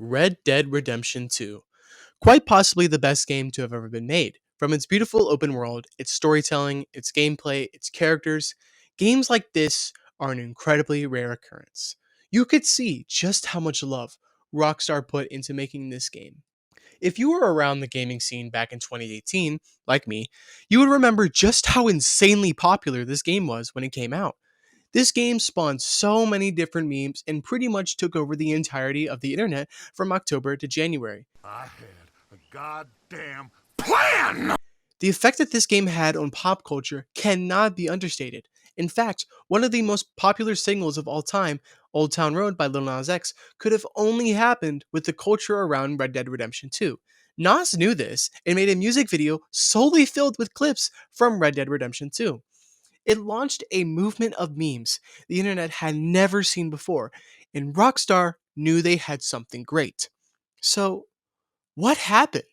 Red Dead Redemption 2. Quite possibly the best game to have ever been made. From its beautiful open world, its storytelling, its gameplay, its characters, games like this are an incredibly rare occurrence. You could see just how much love Rockstar put into making this game. If you were around the gaming scene back in 2018, like me, you would remember just how insanely popular this game was when it came out. This game spawned so many different memes and pretty much took over the entirety of the internet from October to January. I had a goddamn plan! The effect that this game had on pop culture cannot be understated. In fact, one of the most popular singles of all time, Old Town Road by Lil Nas X, could have only happened with the culture around Red Dead Redemption 2. Nas knew this and made a music video solely filled with clips from Red Dead Redemption 2. It launched a movement of memes the internet had never seen before, and Rockstar knew they had something great. So, what happened?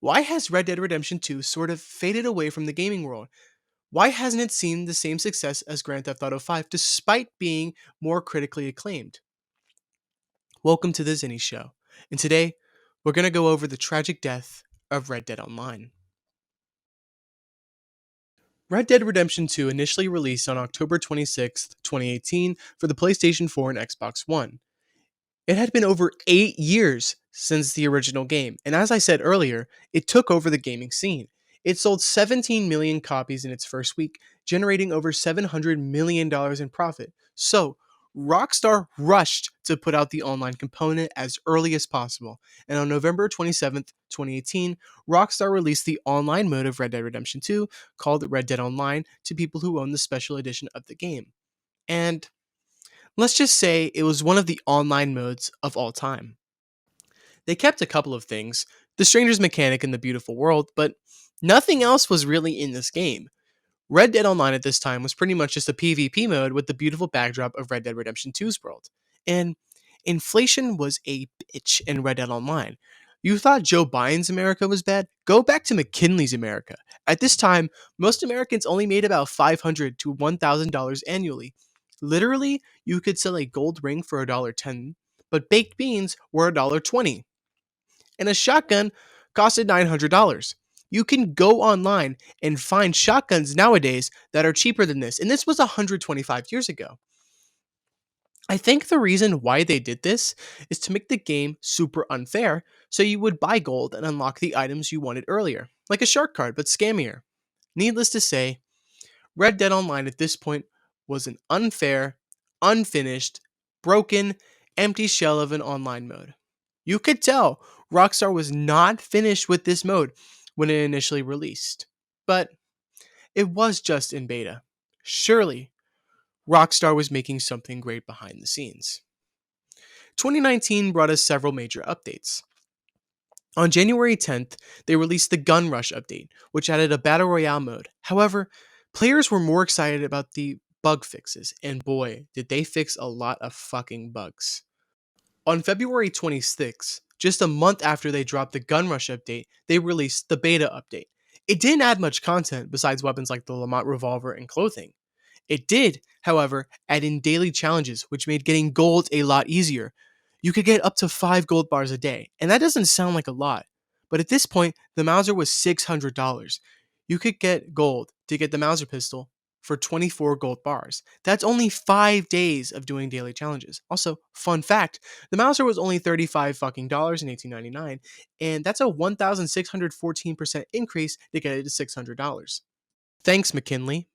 Why has Red Dead Redemption 2 sort of faded away from the gaming world? Why hasn't it seen the same success as Grand Theft Auto 5 despite being more critically acclaimed? Welcome to the Zinnie Show, and today we're going to go over the tragic death of Red Dead Online. Red Dead Redemption 2 initially released on October 26, 2018 for the PlayStation 4 and Xbox One. It had been over 8 years since the original game, and as I said earlier, it took over the gaming scene. It sold 17 million copies in its first week, generating over $700 million in profit. So, Rockstar rushed to put out the online component as early as possible, and on November 27, 2018, Rockstar released the online mode of Red Dead Redemption 2 called Red Dead Online to people who own the special edition of the game. And let's just say it was one of the online modes of all time. They kept a couple of things, the Stranger's mechanic and the beautiful world, but nothing else was really in this game. Red Dead Online at this time was pretty much just a PvP mode with the beautiful backdrop of Red Dead Redemption 2's world. And inflation was a bitch in Red Dead Online. You thought Joe Biden's America was bad? Go back to McKinley's America. At this time, most Americans only made about $500 to $1,000 annually. Literally, you could sell a gold ring for $1.10, but baked beans were $1.20, and a shotgun costed $900. You can go online and find shotguns nowadays that are cheaper than this, and this was 125 years ago. I think the reason why they did this is to make the game super unfair, so you would buy gold and unlock the items you wanted earlier, like a shark card, but scammier. Needless to say, Red Dead Online at this point was an unfair, unfinished, broken, empty shell of an online mode. You could tell Rockstar was not finished with this mode when it initially released, but it was just in beta. Surely, Rockstar was making something great behind the scenes. 2019 brought us several major updates. On January 10th, they released the Gun Rush update, which added a Battle Royale mode. However, players were more excited about the bug fixes, and boy, did they fix a lot of fucking bugs. On February 26th, just a month after they dropped the Gun Rush update, they released the beta update. It didn't add much content besides weapons like the Lamont revolver and clothing. It did, however, add in daily challenges, which made getting gold a lot easier. You could get up to 5 gold bars a day, and that doesn't sound like a lot. But at this point, the Mauser was $600. You could get gold to get the Mauser pistol for 24 gold bars. That's only 5 days of doing daily challenges. Also, fun fact, the Mauser was only 35 fucking dollars in 1899, and that's a 1614% increase to get it to $600. Thanks, McKinley.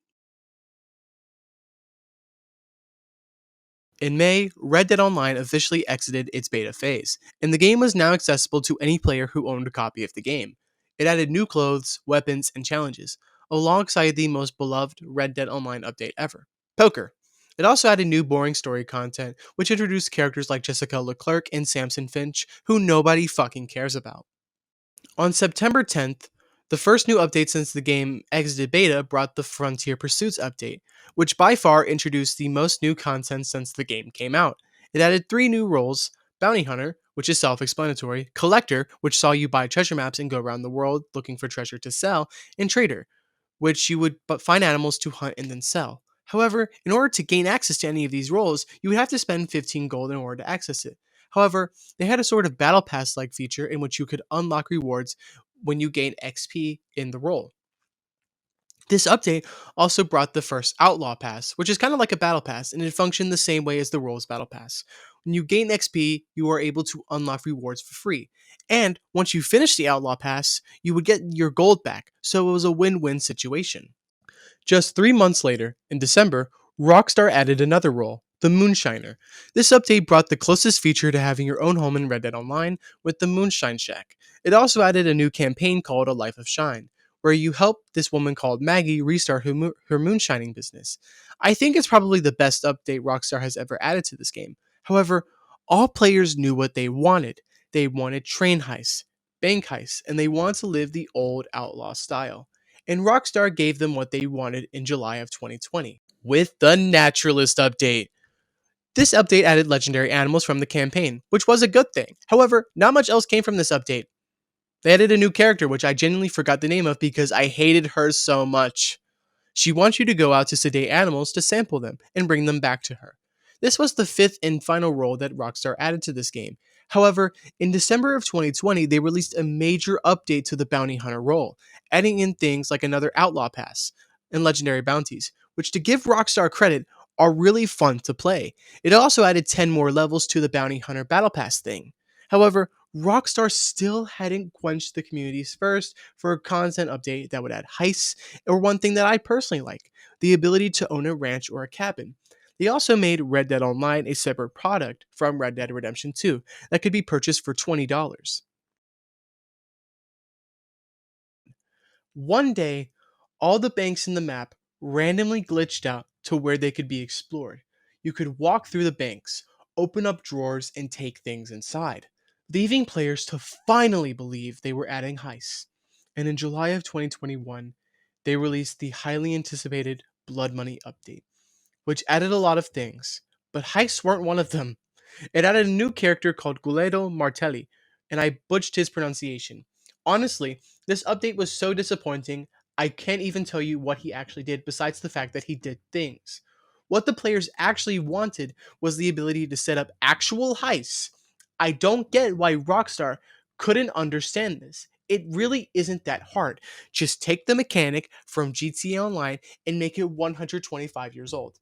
In May, Red Dead Online officially exited its beta phase, and the game was now accessible to any player who owned a copy of the game. It added new clothes, weapons, and challenges, alongside the most beloved Red Dead Online update ever, poker. It also added new boring story content, which introduced characters like Jessica Leclerc and Samson Finch, who nobody fucking cares about. On September 10th, the first new update since the game exited beta brought the Frontier Pursuits update, which by far introduced the most new content since the game came out. It added 3 new roles: Bounty Hunter, which is self explanatory, Collector, which saw you buy treasure maps and go around the world looking for treasure to sell, and Trader, which you would find animals to hunt and then sell. However, in order to gain access to any of these roles, you would have to spend 15 gold in order to access it. However, they had a sort of battle pass like feature in which you could unlock rewards when you gain XP in the role. This update also brought the first Outlaw Pass, which is kind of like a Battle Pass, and it functioned the same way as the Role's Battle Pass. When you gain XP, you are able to unlock rewards for free. And once you finish the Outlaw Pass, you would get your gold back, so it was a win win situation. Just 3 months later, in December, Rockstar added another role, the Moonshiner. This update brought the closest feature to having your own home in Red Dead Online with the Moonshine Shack. It also added a new campaign called A Life of Shine, where you help this woman called Maggie restart her moonshining business. I think it's probably the best update Rockstar has ever added to this game. However, all players knew what they wanted. They wanted train heists, bank heists, and they wanted to live the old outlaw style, and Rockstar gave them what they wanted in July of 2020 with the Naturalist update. This update added legendary animals from the campaign, which was a good thing. However, not much else came from this update. They added a new character, which I genuinely forgot the name of because I hated her so much. She wants you to go out to sedate animals to sample them and bring them back to her. This was the fifth and final role that Rockstar added to this game. However, in December of 2020, they released a major update to the bounty hunter role, adding in things like another outlaw pass and legendary bounties, which, to give Rockstar credit, are really fun to play. It also added 10 more levels to the bounty hunter battle pass thing. However, Rockstar still hadn't quenched the community's thirst for a content update that would add heists, or one thing that I personally like, the ability to own a ranch or a cabin. They also made Red Dead Online a separate product from Red Dead Redemption 2 that could be purchased for $20. One day, all the banks in the map randomly glitched out to where they could be explored. You could walk through the banks, open up drawers, and take things inside, leaving players to finally believe they were adding heists. And in July of 2021, they released the highly anticipated Blood Money update, which added a lot of things, but heists weren't one of them. It added a new character called Guledo Martelli, and I butchered his pronunciation. Honestly, this update was so disappointing, I can't even tell you what he actually did besides the fact that he did things. What the players actually wanted was the ability to set up actual heists. I don't get why Rockstar couldn't understand this. It really isn't that hard. Just take the mechanic from GTA Online and make it 125 years old.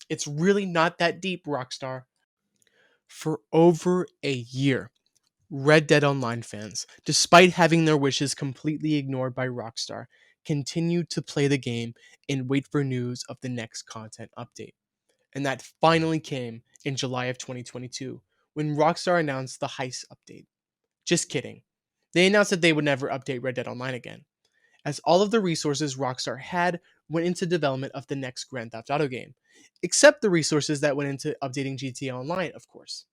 It's really not that deep, Rockstar. For over a year, Red Dead Online fans, despite having their wishes completely ignored by Rockstar, continued to play the game and wait for news of the next content update. And that finally came in July of 2022 when Rockstar announced the Heist update. Just kidding. They announced that they would never update Red Dead Online again, as all of the resources Rockstar had went into development of the next Grand Theft Auto game, except the resources that went into updating GTA Online, of course.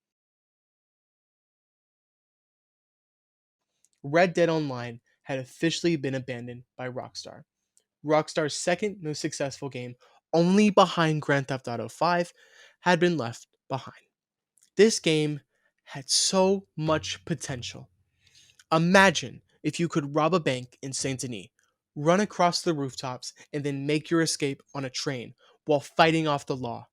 Red Dead Online had officially been abandoned by Rockstar. Rockstar's second most successful game, only behind Grand Theft Auto 5, had been left behind. This game had so much potential. Imagine if you could rob a bank in Saint Denis, run across the rooftops, and then make your escape on a train while fighting off the law.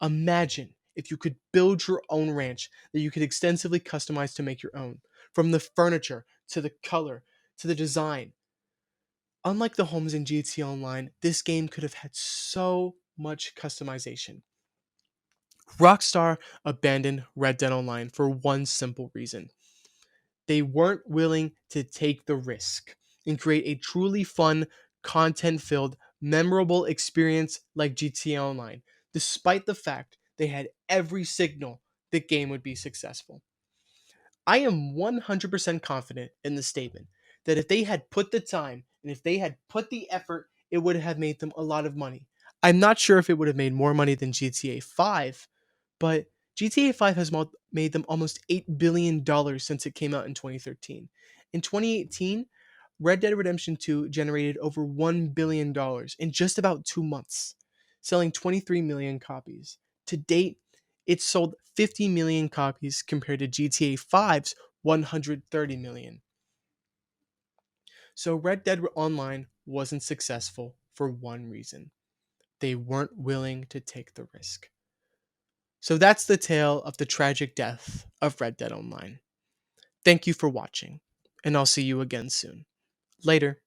Imagine if you could build your own ranch that you could extensively customize to make your own, from the furniture to the color to the design. Unlike the homes in GTA Online, this game could have had so much customization. Rockstar abandoned Red Dead Online for one simple reason: they weren't willing to take the risk and create a truly fun, content filled, memorable experience like GTA Online, despite the fact they had every signal the game would be successful. I am 100% confident in the statement that if they had put the time and if they had put the effort, it would have made them a lot of money. I'm not sure if it would have made more money than GTA 5, but GTA 5 has made them almost $8 billion since it came out in 2013. In 2018, Red Dead Redemption 2 generated over $1 billion in just about 2 months, selling 23 million copies. To date, it's sold 50 million copies compared to GTA 5's 130 million. So Red Dead Online wasn't successful for one reason: they weren't willing to take the risk. So that's the tale of the tragic death of Red Dead Online. Thank you for watching, and I'll see you again soon. Later.